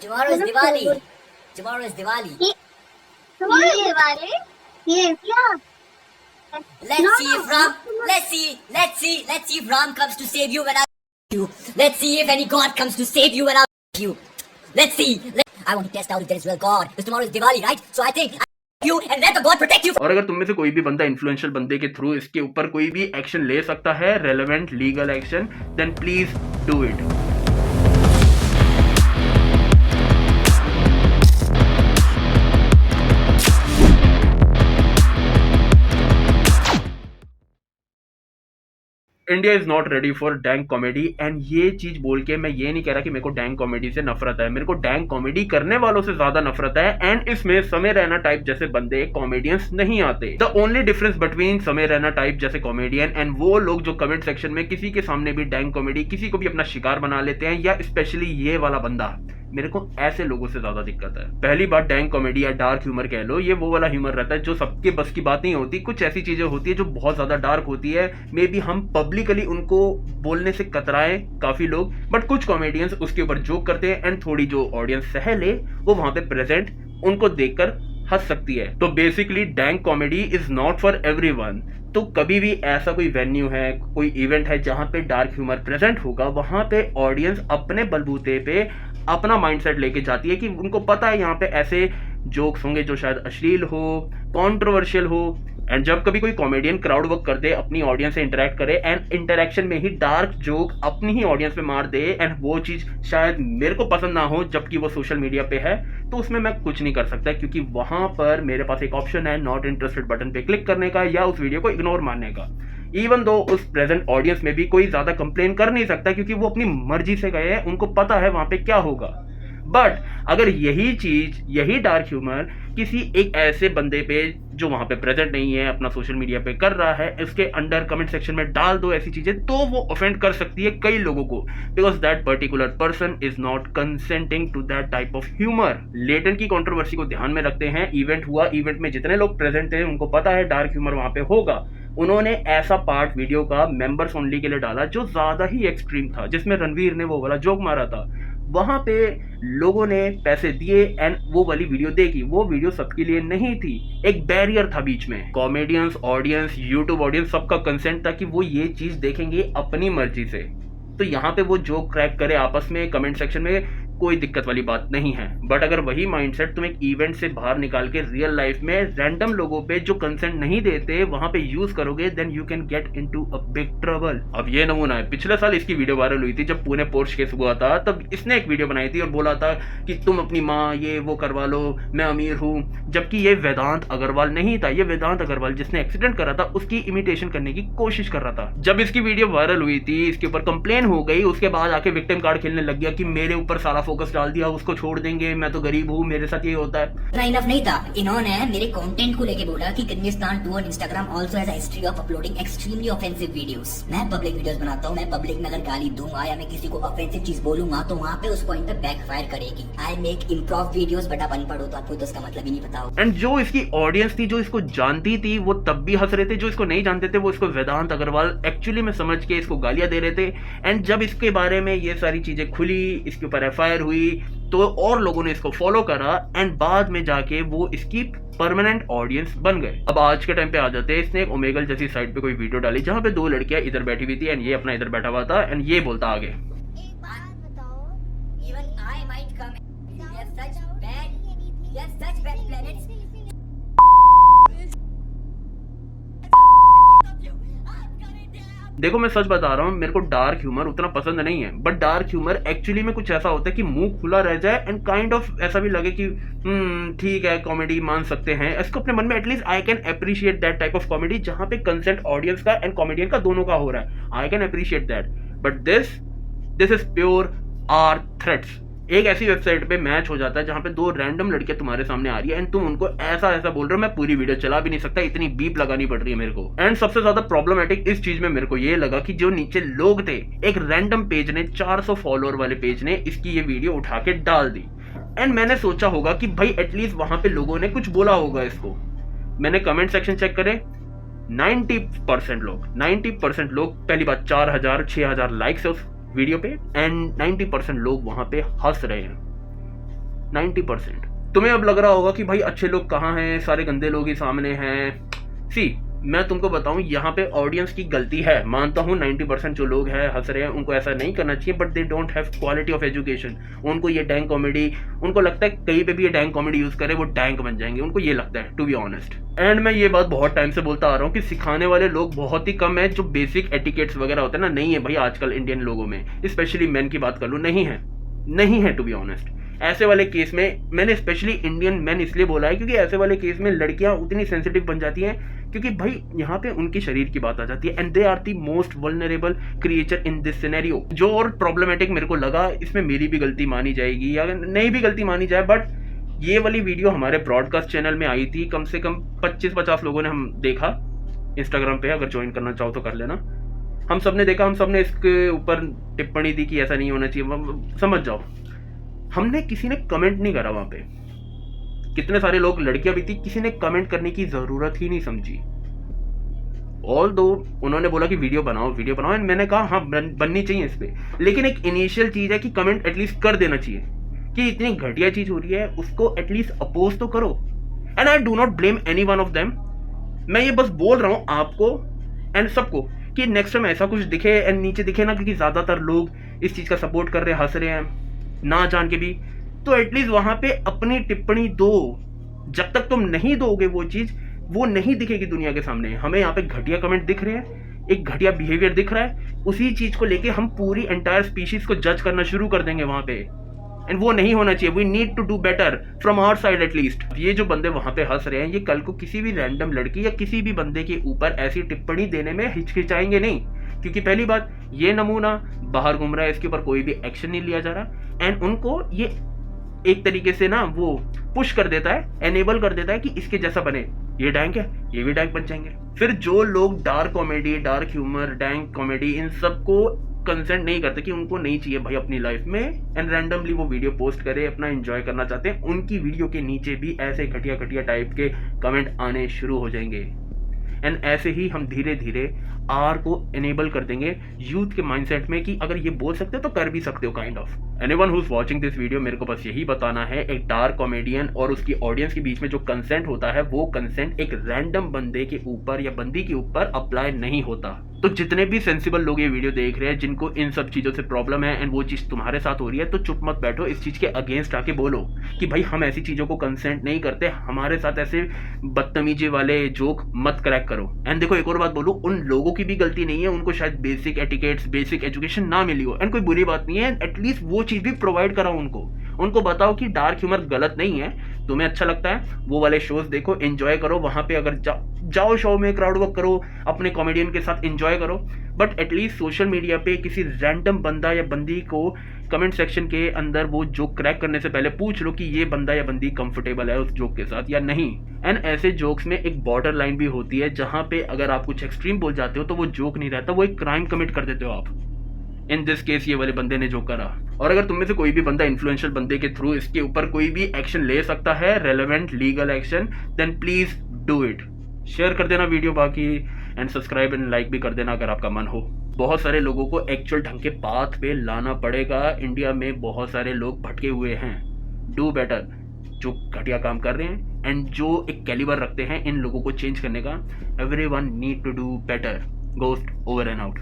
Tomorrow is Diwali. Tomorrow is Diwali. Tomorrow is Diwali? Yes, yeah. Let's see if Ram. Let's see if Ram comes to save you when I you. Let's see if any God comes to save you when I you. Let's see. I want to test out if there is real God. Because tomorrow is Diwali, right? So I think you and let the God protect you. और अगर तुम में से कोई भी बंदा influential बंदे के थ्रू इसके ऊपर कोई भी एक्शन ले सकता है, relevant legal action, then please do it. India is not ready for dank comedy. And ये चीज बोल के मैं ये नहीं कह रहा कि मेरे को डैंग कॉमेडी से नफरत है, मेरे को डैंग कॉमेडी करने वालों से ज्यादा नफरत है। एंड इसमें समय रैना टाइप जैसे बंदे कॉमेडियंस नहीं आते। द ओनली डिफरेंस बिटवीन समय रैना टाइप जैसे कॉमेडियन एंड वो लोग जो कमेंट सेक्शन में किसी के सामने भी डैंग कॉमेडी, किसी को भी अपना शिकार बना लेते हैं, या स्पेशली ये वाला बंदा, मेरे को ऐसे लोगों से ज्यादा दिक्कत है। पहली बात, डैंग कॉमेडी या डार्क ह्यूमर कह लो, ये वो वाला ह्यूमर रहता है जो सबके बस की बात नहीं होती। कुछ ऐसी चीजें होती है जो बहुत ज्यादा डार्क होती है, मे बी हम पब्लिकली उनको बोलने से कतराए काफी लोग, बट कुछ कॉमेडियंस उसके ऊपर जोक करते हैं एंड थोड़ी जो ऑडियंस सह ले वो वहां पे प्रेजेंट उनको देखकर हंस सकती है। तो basically dang comedy is not for everyone. तो कभी भी ऐसा कोई वेन्यू है, कोई इवेंट है जहां पे डार्क ह्यूमर प्रेजेंट होगा, वहां पे ऑडियंस अपने बलबूते पे अपना माइंडसेट लेके जाती है कि उनको पता है यहाँ पे ऐसे जोक्स होंगे जो शायद अश्लील हो, कंट्रोवर्शियल हो। एंड जब कभी कोई कॉमेडियन क्राउड वर्क कर दे, अपनी ऑडियंस से इंटरेक्ट करे एंड इंटरेक्शन में ही डार्क जोक अपनी ही ऑडियंस पे मार दे, एंड वो चीज शायद मेरे को पसंद ना हो जबकि वो सोशल मीडिया पे है, तो उसमें मैं कुछ नहीं कर सकता, क्योंकि वहां पर मेरे पास एक ऑप्शन है नॉट इंटरेस्टेड बटन पे क्लिक करने का या उस वीडियो को इग्नोर मारने का। इवन दो उस प्रेजेंट ऑडियंस में भी कोई ज्यादा कंप्लेन कर नहीं सकता, क्योंकि वो अपनी मर्जी से गए हैं, उनको पता है वहां पे क्या होगा। बट अगर यही चीज, यही डार्क ह्यूमर किसी एक ऐसे बंदे पे जो वहां पे प्रेजेंट नहीं है, अपना सोशल मीडिया पे कर रहा है, इसके अंडर कमेंट सेक्शन में डाल दो ऐसी चीजें, तो वो ऑफेंड कर सकती है कई लोगों को, because that particular person is not consenting to that type of humour. Latent की कंट्रोवर्सी को ध्यान में रखते हैं, इवेंट हुआ, इवेंट में जितने लोग प्रेजेंट थे उनको पता है डार्क ह्यूमर वहां पे होगा। उन्होंने ऐसा पार्ट वीडियो का मेंबर्स ओनली के लिए डाला जो ज्यादा ही एक्सट्रीम था, जिसमें रणवीर ने वो वाला जोक मारा था। वहां पे लोगों ने पैसे दिए एंड वो वाली वीडियो देखी। वो वीडियो सबके लिए नहीं थी, एक बैरियर था बीच में। कॉमेडियंस, ऑडियंस, यूट्यूब ऑडियंस, सबका कंसेंट था कि वो ये चीज देखेंगे अपनी मर्जी से। तो यहाँ पे वो जोक क्रैक करे आपस में कमेंट सेक्शन में, कोई दिक्कत वाली बात नहीं है। बट अगर वही माइंडसेट तुम एक इवेंट से बाहर निकाल के रियल लाइफ में रैंडम लोगों पे जो कंसेंट नहीं देते वहां पे यूज करोगे, then you can get into a big trouble. अब ये नमूना है, पिछले साल इसकी वीडियो वायरल हुई थी जब पुणे पोर्श केस हुआ था, तब इसने एक वीडियो बनाई थी और बोला था कि तुम अपनी माँ ये वो करवा लो, मैं अमीर हूँ। जबकि ये वेदांत अग्रवाल नहीं था, ये वेदांत अग्रवाल जिसने एक्सीडेंट करा था उसकी इमिटेशन करने की कोशिश कर रहा था। जब इसकी वीडियो वायरल हुई थी, इसके ऊपर कंप्लेन हो गई, उसके बाद आके विक्टिम कार्ड खेलने लग गया कि मेरे ऊपर सारा फोकस डाल दिया, उसको छोड़ देंगे, मैं तो गरीब हूँ, मेरे साथ ये होता है। इतना इनफ नहीं था, इन्होंने मेरे कंटेंट को लेके बोला कि कन्यास्तान too on Instagram also has a history of uploading extremely offensive videos. मैं पब्लिक वीडियोस बनाता हूँ, मैं पब्लिक में अगर गाली दूंगा या मैं किसी को ऑफेंसिव चीज बोलूंगा तो वहाँ पे उस पॉइंट पे बैकफायर करेगी। I make improv videos, but आप अनपढ़ हो तो आपको तो उसका मतलब ही नहीं पता हो। एंड जो इसकी ऑडियंस थी, जो इसको जानती थी, वो तब भी हंस रहे थे, जो इसको नहीं जानते थे वो इसको वेदांत अग्रवाल एक्चुअली में समझ के इसको गालियां दे रहे थे। एंड जब इसके बारे में ये सारी चीजें खुली, इसके ऊपर FIR हुई, तो और लोगों ने इसको फॉलो करा एंड बाद में जाके वो इसकी परमानेंट ऑडियंस बन गए। अब आज के टाइम पे आ जाते हैं, इसने एक ओमेगल जैसी साइट पे कोई वीडियो डाली जहां पे दो लड़कियां इधर बैठी हुई थी एंड ये अपना इधर बैठा हुआ था एंड ये बोलता आगे, देखो मैं सच बता रहा हूँ, मेरे को डार्क ह्यूमर उतना पसंद नहीं है, बट डार्क ह्यूमर एक्चुअली में कुछ ऐसा होता है कि मुंह खुला रह जाए एंड काइंड ऑफ ऐसा भी लगे कि ठीक है, कॉमेडी मान सकते हैं इसको अपने मन में। At least I can appreciate that type of comedy जहां पे कंसेंट ऑडियंस का एंड कॉमेडियन का दोनों का हो रहा है। I can appreciate that, but this is pure or threats. एक ऐसी वेबसाइट पे मैच हो जाता है जहां पे दो रैंडम लड़कियां तुम्हारे सामने आ रही है एंड तुम उनको ऐसा ऐसा बोल रहे हो, मैं पूरी वीडियो चला भी नहीं सकता, इतनी बीप लगानी पड़ रही है मेरे को। एंड सबसे ज्यादा प्रॉब्लमेटिक इस चीज में मेरे को ये लगा कि जो नीचे लोग थे, एक रैंडम पेज ने, 400 फॉलोअर वाले पेज ने इसकी ये वीडियो उठा के डाल दी। एंड मैंने सोचा होगा कि भाई एटलीस्ट वहां पे लोगों ने कुछ बोला होगा इसको। मैंने कमेंट सेक्शन चेक करे, 90% लोग पहली बात 4000 6000 लाइक्स है उस वीडियो पे एंड 90% लोग वहां पे हंस रहे हैं। 90%। तुम्हें अब लग रहा होगा कि भाई अच्छे लोग कहाँ हैं, सारे गंदे लोग ही सामने हैं। सी, मैं तुमको बताऊं, यहाँ पे ऑडियंस की गलती है। मानता हूँ 90% जो लोग हैं हंस रहे हैं, उनको ऐसा नहीं करना चाहिए, but they don't have quality of education. उनको ये डैंक कॉमेडी, उनको लगता है कहीं पे भी ये डैंक कॉमेडी यूज करे वो डैंक बन जाएंगे, उनको ये लगता है, टू बी ऑनेस्ट। एंड मैं ये बात बहुत टाइम से बोलता आ रहा हूँ कि सिखाने वाले लोग बहुत ही कम है। जो बेसिक एटिकेट्स वगैरह होते हैं ना, नहीं है भाई आजकल इंडियन लोगों में, स्पेशली मेन की बात कर लूँ, नहीं है टू बी ऑनेस्ट। ऐसे वाले केस में मैंने स्पेशली इंडियन मैन इसलिए बोला है क्योंकि ऐसे वाले केस में लड़कियां उतनी सेंसिटिव बन जाती हैं, क्योंकि भाई यहाँ पे उनके शरीर की बात आ जाती है, and they are the most vulnerable creature in this scenario. जो और प्रॉब्लमेटिक मेरे को लगा, इसमें मेरी भी गलती मानी जाएगी या नहीं भी गलती मानी जाए, बट ये वाली वीडियो हमारे ब्रॉडकास्ट चैनल में आई थी, कम से कम 25-50 लोगों ने हम देखा इंस्टाग्राम पे, अगर ज्वाइन करना चाहो तो कर लेना। हम सब ने देखा, हम सब ने इसके ऊपर टिप्पणी दी कि ऐसा नहीं होना चाहिए। समझ जाओ, हमने किसी ने कमेंट नहीं करा वहां पे। कितने सारे लोग, लड़कियां भी थी, किसी ने कमेंट करने की जरूरत ही नहीं समझी। ऑल दो उन्होंने बोला कि वीडियो बनाओ, एंड मैंने कहा हाँ बननी चाहिए इस पे, लेकिन एक इनिशियल चीज है कि कमेंट एटलीस्ट कर देना चाहिए कि इतनी घटिया चीज हो रही है, उसको एटलीस्ट अपोज तो करो। And I do not blame any one of them. मैं ये बस बोल रहा हूँ आपको एंड सबको कि नेक्स्ट टाइम ऐसा कुछ दिखे एंड नीचे दिखे ना, क्योंकि ज्यादातर लोग इस चीज का सपोर्ट कर रहे हैं, हंस रहे हैं ना जान के भी, तो एटलीस्ट वहां पे अपनी टिप्पणी दो। जब तक तुम नहीं दोगे वो चीज, वो नहीं दिखेगी दुनिया के सामने। हमें यहाँ पे घटिया कमेंट दिख रहे हैं, एक घटिया बिहेवियर दिख रहा है, उसी चीज को लेके हम पूरी एंटायर स्पीशीज को जज करना शुरू कर देंगे वहां पे, एंड वो नहीं होना चाहिए। We need to do better from our side at least. ये जो बंदे वहां पे हंस रहे हैं, ये कल को किसी भी रैंडम लड़की या किसी भी बंदे के ऊपर ऐसी टिप्पणी देने में हिचकिचाएंगे नहीं, क्योंकि पहली बात, ये नमूना बाहर घूम रहा है, इसके ऊपर कोई भी एक्शन नहीं लिया जा रहा, एंड उनको ये एक तरीके से ना वो पुश कर देता है, एनेबल कर देता है कि इसके जैसा बने। ये डैंक है, ये भी डैंक बन जाएंगे। फिर जो लोग dark comedy, dark humour, dank comedy, इन सबको कंसेंट नहीं करते कि उनको नहीं चाहिए भाई अपनी लाइफ में, एंड रैंडमली वो वीडियो पोस्ट करे, अपना एंजॉय करना चाहते हैं, उनकी वीडियो के नीचे भी ऐसे घटिया टाइप के कमेंट आने शुरू हो जाएंगे। एंड ऐसे ही हम धीरे धीरे आर को एनेबल कर देंगे यूथ के माइंडसेट में कि अगर ये बोल सकते हो तो कर भी सकते हो, kind of. Anyone who is watching this video, मेरे को बस यही बताना है, एक डार्क कॉमेडियन और उसकी ऑडियंस के बीच में जो कंसेंट होता है, वो कंसेंट एक रैंडम बंदे के ऊपर या बंदी के ऊपर अप्लाई नहीं होता। तो जितने भी सेंसिबल लोग ये वीडियो देख रहे हैं, जिनको इन सब चीजों से प्रॉब्लम है एंड वो चीज तुम्हारे साथ हो रही है, तो चुप मत बैठो, इस चीज के अगेंस्ट आके बोलो कि भाई हम ऐसी चीजों को कंसेंट नहीं करते, हमारे साथ ऐसे बदतमीजी वाले जोक मत क्रैक करो। एंड देखो, एक और बात बोलूं, उन लोगों की भी गलती नहीं है, उनको शायद बेसिक एटिकेट्स, बेसिक एजुकेशन ना मिली हो, एंड कोई बुरी बात नहीं है, एटलीस्ट वो चीज भी प्रोवाइड कराओ उनको बताओ कि डार्क ह्यूमर गलत नहीं है। तुम्हें अच्छा लगता है वो वाले शोज देखो, एंजॉय करो, वहां पे अगर जाओ शो में क्राउड वर्क करो, अपने कॉमेडियन के साथ एंजॉय करो, बट एटलीस्ट सोशल मीडिया पे किसी रैंडम बंदा या बंदी को कमेंट सेक्शन के अंदर वो जोक क्रैक करने से पहले पूछ लो कि ये बंदा या बंदी कंफर्टेबल है उस जोक के साथ या नहीं। एंड ऐसे जोक्स में एक बॉर्डर लाइन भी होती है, जहां पे अगर आप कुछ एक्सट्रीम बोल जाते हो तो वो जोक नहीं रहता, वो एक क्राइम कमिट कर देते हो आप। इन दिस केस ये वाले बंदे ने जो करा, और अगर तुम में से कोई भी बंदा इन्फ्लुएंशियल बंदे के थ्रू इसके ऊपर कोई भी एक्शन ले सकता है, relevant legal action, then please do it. Share कर देना वीडियो बाकी, एंड सब्सक्राइब एंड लाइक भी कर देना अगर आपका मन हो। बहुत सारे लोगों को एक्चुअल ढंग के पाथ पे लाना पड़ेगा। इंडिया में बहुत सारे लोग भटके हुए हैं। डू बेटर, जो घटिया काम कर रहे हैं एंड जो एक कैलिबर रखते हैं इन लोगों को चेंज करने का। Everyone need to do better. Ghost over and out.